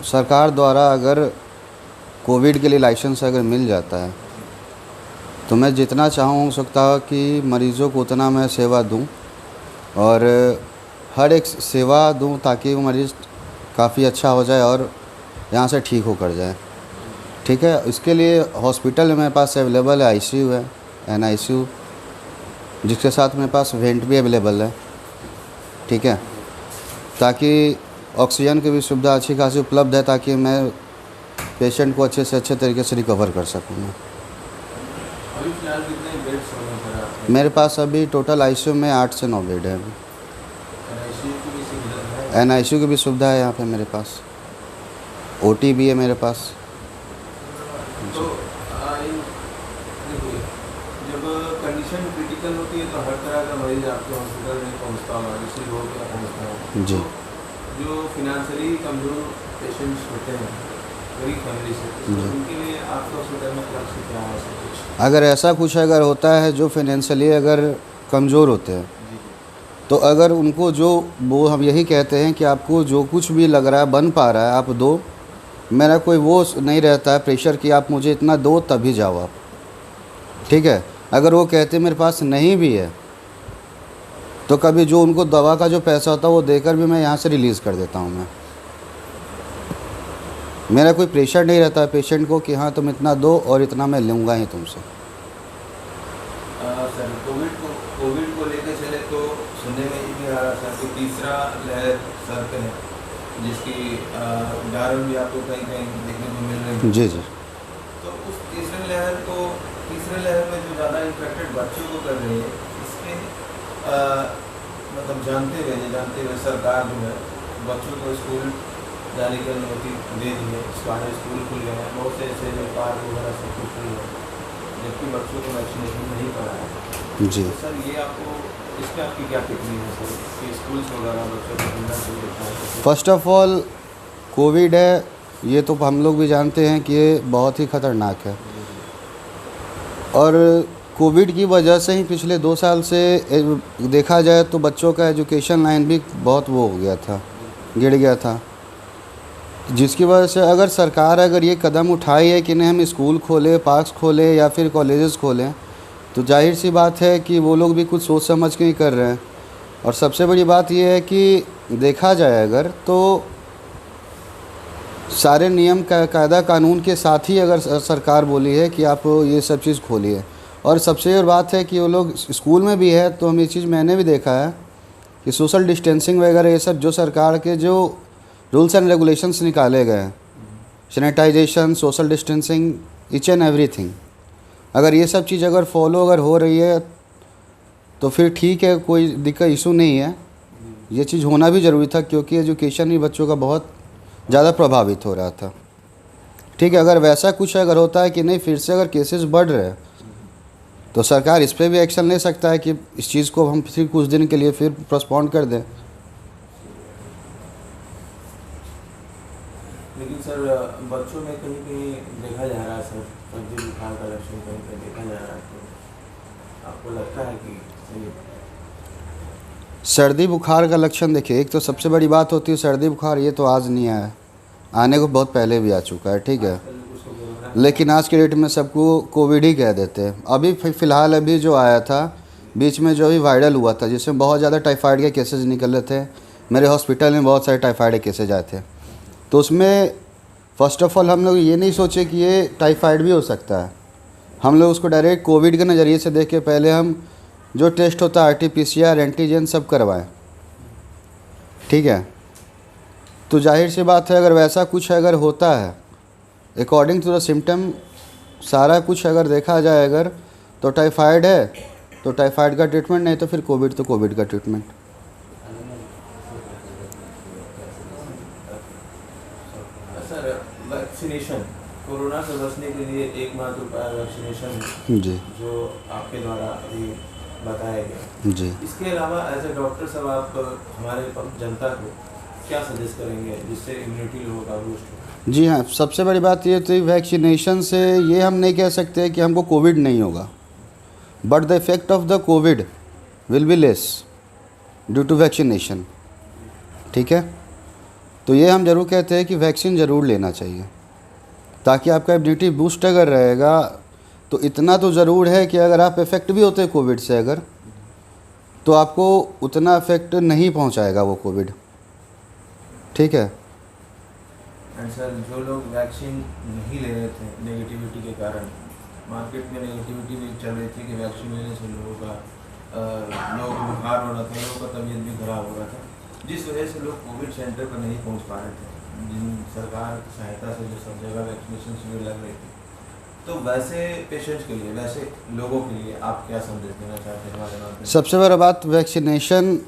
सरकार द्वारा अगर कोविड के लिए लाइसेंस अगर मिल जाता है तो मैं जितना चाहूँ हो सकता है कि मरीज़ों को उतना मैं सेवा दूँ और हर एक सेवा दूँ ताकि वो मरीज़ काफ़ी अच्छा हो जाए और यहाँ से ठीक होकर जाए। ठीक है, इसके लिए हॉस्पिटल मेरे पास अवेलेबल है, आईसीयू है, एनआईसीयू, जिसके साथ मेरे पास वेंट भी अवेलेबल है। ठीक है, ताकि ऑक्सीजन की भी सुविधा अच्छी खासी उपलब्ध है ताकि मैं पेशेंट को अच्छे से अच्छे तरीके से रिकवर कर सकूँ। अभी फिलहाल कितने बेड्स होंगे सर आपके? मेरे पास अभी टोटल आईसीयू में 8 से 9 बेड है अभी। एनआईसीयू की भी सुविधा है? एनआईसीयू की भी सुविधा है यहाँ पे मेरे पास, ओटी भी है मेरे पास। तो देखिए, जब कंडीशन क्रिटिकल होती है तो हर तरह का मरीज आपके हॉस्पिटल में पहुँचता होगा, किसी रोग में पहुँचता होगा। जी। तो जो फिनेंशियली कमज़ोर पेशेंट्स होते हैं गरीब फैमिली से, तो उनके लिए आपके हॉस्पिटल में लक्ष्य क्या है ऐसा कुछ? अगर ऐसा कुछ अगर होता है जो फाइनेंशियली अगर कमज़ोर होते हैं तो अगर उनको जो वो हम यही कहते हैं कि आपको जो कुछ भी लग रहा है बन पा रहा है आप दो, मेरा कोई वो नहीं रहता है प्रेशर कि आप मुझे इतना दो तभी जाओ आप। ठीक है, अगर वो कहते मेरे पास नहीं भी है तो कभी जो उनको दवा का जो पैसा होता है वो देकर भी मैं यहाँ से रिलीज़ कर देता हूँ। मैं मेरा कोई प्रेशर नहीं रहता है पेशेंट को कि हाँ तुम इतना दो और इतना मैं लूँगा ही तुमसे। सर कोविड को लेकर चले तो सुनने में ये भी आ रहा था कि तीसरा लहर सर पे है, जिसकी उदाहरण भी आपको कहीं कहीं देखने को मिल रही है। जी जी। तो उस तीसरे लहर में जो ज़्यादा इन्फेक्टेड बच्चों को कर रही है, इसके मतलब जानते हुए सरकार जो है बच्चों को स्कूल जाने की अनुमति दे दी है। सारे स्कूल खुल गए हैं, बहुत से ऐसे जो पार्क वगैरह सब कुछ खुल गए, जबकि बच्चों को वैक्सीनेशन नहीं कराया है। जी। तो सर ये आपको इस पर आपकी क्या टिप्पणी है सर कि स्कूल्स वगैरह बच्चों को खुलना चाहिए? फर्स्ट ऑफ ऑल कोविड है ये तो हम लोग भी जानते हैं कि ये बहुत ही ख़तरनाक है और कोविड की वजह से ही पिछले 2 साल से देखा जाए तो बच्चों का एजुकेशन लाइन भी बहुत वो हो गया था, गिर गया था, जिसकी वजह से अगर सरकार अगर ये कदम उठाई है कि नहीं हम स्कूल खोलें, पार्क्स खोलें या फिर कॉलेजेस खोलें, तो जाहिर सी बात है कि वो लोग भी कुछ सोच समझ के ही कर रहे हैं। और सबसे बड़ी बात ये है कि देखा जाए अगर तो सारे नियम कायदा कानून के साथ ही अगर सरकार बोली है कि आप ये सब चीज़ खोलिए। और सबसे और बात है कि वो लोग स्कूल में भी है तो हम ये चीज़ मैंने भी देखा है कि सोशल डिस्टेंसिंग वगैरह ये सब जो सरकार के जो रूल्स एंड रेगुलेशंस निकाले गए हैं, sanitization, social distancing, each and everything, अगर ये सब चीज़ अगर फॉलो अगर हो रही है तो फिर ठीक है, कोई दिक्कत इशू नहीं है। ये चीज़ होना भी ज़रूरी था क्योंकि एजुकेशन ही बच्चों का बहुत ज़्यादा प्रभावित हो रहा था। ठीक है, अगर वैसा कुछ अगर होता है कि नहीं फिर से अगर केसेस बढ़ रहे हैं तो सरकार इस पर भी एक्शन ले सकता है कि इस चीज़ को हम फिर कुछ दिन के लिए फिर पोस्टपोन कर दें। लेकिन सर बच्चों में कहीं कहीं देखा जा रहा है सर सर्दी बुखार का लक्षण कहीं कहीं देखा जा रहा है, तो आपको लगता है कि सही? सर्दी बुखार का लक्षण देखिए, एक तो सबसे बड़ी बात होती है सर्दी बुखार ये तो आज नहीं आया, आने को बहुत पहले भी आ चुका है। ठीक है, लेकिन आज के डेट में सबको कोविड ही कह देते हैं। अभी फ़िलहाल अभी जो आया था बीच में जो अभी वायरल हुआ था जिसमें बहुत ज़्यादा टाइफाइड के केसेस निकले थे, मेरे हॉस्पिटल में बहुत सारे टाइफाइड के केसेज आए थे, तो उसमें फ़र्स्ट ऑफ़ ऑल हम लोग ये नहीं सोचे कि ये टाइफाइड भी हो सकता है। हम लोग उसको डायरेक्ट कोविड के नज़रिए से देख के पहले हम जो टेस्ट होता है RT-PCR, एंटीजन सब करवाएं। ठीक है, तो जाहिर सी बात है अगर वैसा कुछ अगर होता है अकॉर्डिंग टू द सिम्टम सारा कुछ अगर देखा जाए अगर तो टाइफाइड है तो टाइफाइड का ट्रीटमेंट, नहीं तो फिर कोविड तो कोविड का ट्रीटमेंट। सर वैक्सीनेशन कोरोना से बचने के लिए एकमात्र उपाय वैक्सीनेशन है जी। जो आपके द्वारा अभी बताया गया। जी इसके अलावा एज ए डॉक्टर साहब आप हमारे जनता को क्या सजेस्ट करेंगे जिससे इम्यूनिटी लोगों का बूस्ट हो? जी हाँ, सबसे बड़ी बात ये तो वैक्सीनेशन से ये हम नहीं कह सकते कि हमको कोविड नहीं होगा, but the effect of the Covid will be less due to vaccination. ठीक है, तो ये हम ज़रूर कहते हैं कि वैक्सीन ज़रूर लेना चाहिए ताकि आपका इम्यूनिटी बूस्ट अगर रहेगा तो इतना तो ज़रूर है कि अगर आप इफ़ेक्ट भी होते कोविड से अगर, तो आपको उतना इफ़ेक्ट नहीं पहुंचाएगा वो कोविड। ठीक है। एंड सर, जो लोग वैक्सीन नहीं ले रहे थे नेगेटिविटी के कारण, मार्केट में नेगेटिविटी भी चल रही थी कि वैक्सीन लेने से लोगों का लोगों को बुखार हो रहा था, लोगों का तबीयत भी खराब हो रहा था, जिस वजह से लोग कोविड सेंटर पर नहीं पहुंच पा रहे थे, जिन सरकार की सहायता से जो सब जगह वैक्सीनेशन शिविर लग रही थी। तो वैसे पेशेंट्स के लिए, वैसे लोगों के लिए आप क्या संदेश देना चाहते हैं हमारे नाम पे? सबसे बड़ा बात, वैक्सीनेशन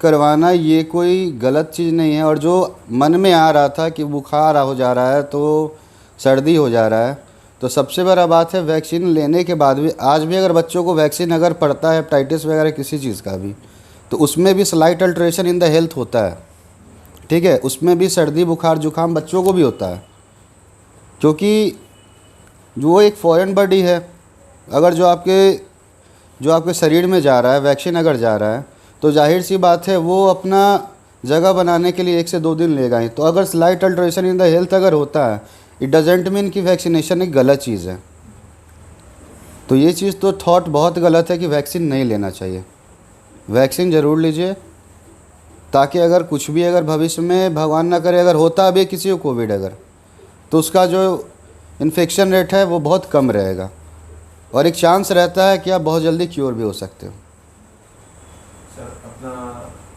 करवाना ये कोई गलत चीज़ नहीं है, और जो मन में आ रहा था कि बुखार हो जा रहा है तो सर्दी हो जा रहा है, तो सबसे बड़ा बात है वैक्सीन लेने के बाद भी, आज भी अगर बच्चों को वैक्सीन अगर पड़ता है हेपेटाइटिस वगैरह किसी चीज़ का भी, तो उसमें भी slight alteration in the health होता है। ठीक है, उसमें भी सर्दी बुखार जुकाम बच्चों को भी होता है, क्योंकि जो एक फॉरेन बॉडी है, अगर जो आपके शरीर में जा रहा है, वैक्सीन अगर जा रहा है, तो जाहिर सी बात है वो अपना जगह बनाने के लिए 1 से 2 दिन लेगा ही। तो अगर slight alteration in the health अगर होता है, इट डजेंट मीन कि वैक्सीनेशन एक गलत चीज़ है। तो ये चीज़ तो थॉट बहुत गलत है कि वैक्सीन नहीं लेना चाहिए। वैक्सीन ज़रूर लीजिए, ताकि अगर कुछ भी अगर भविष्य में भगवान ना करे अगर होता भी किसी को कोविड अगर, तो उसका जो इन्फेक्शन रेट है वो बहुत कम रहेगा, और एक चांस रहता है कि आप बहुत जल्दी क्योर भी हो सकते हो। सर, अपना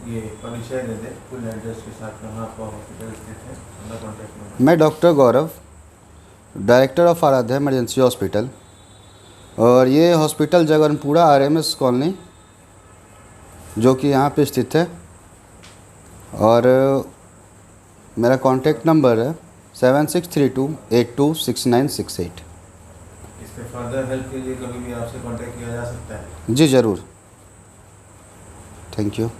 ये परिचय दे दें फुल एड्रेस के साथ, कहाँ आपका हॉस्पिटल स्थित है, अपना कॉन्टैक्ट नंबर। मैं doctor Gaurav, director of Aaradhya emergency hospital, और ये हॉस्पिटल जगनपुरा RMS कॉलोनी जो कि यहाँ पे स्थित है, और मेरा कॉन्टैक्ट नंबर है 7632826968। इस पे फर्दर हेल्प के लिए कभी भी आपसे कॉन्टैक्ट किया जा सकता है? जी ज़रूर, थैंक यू।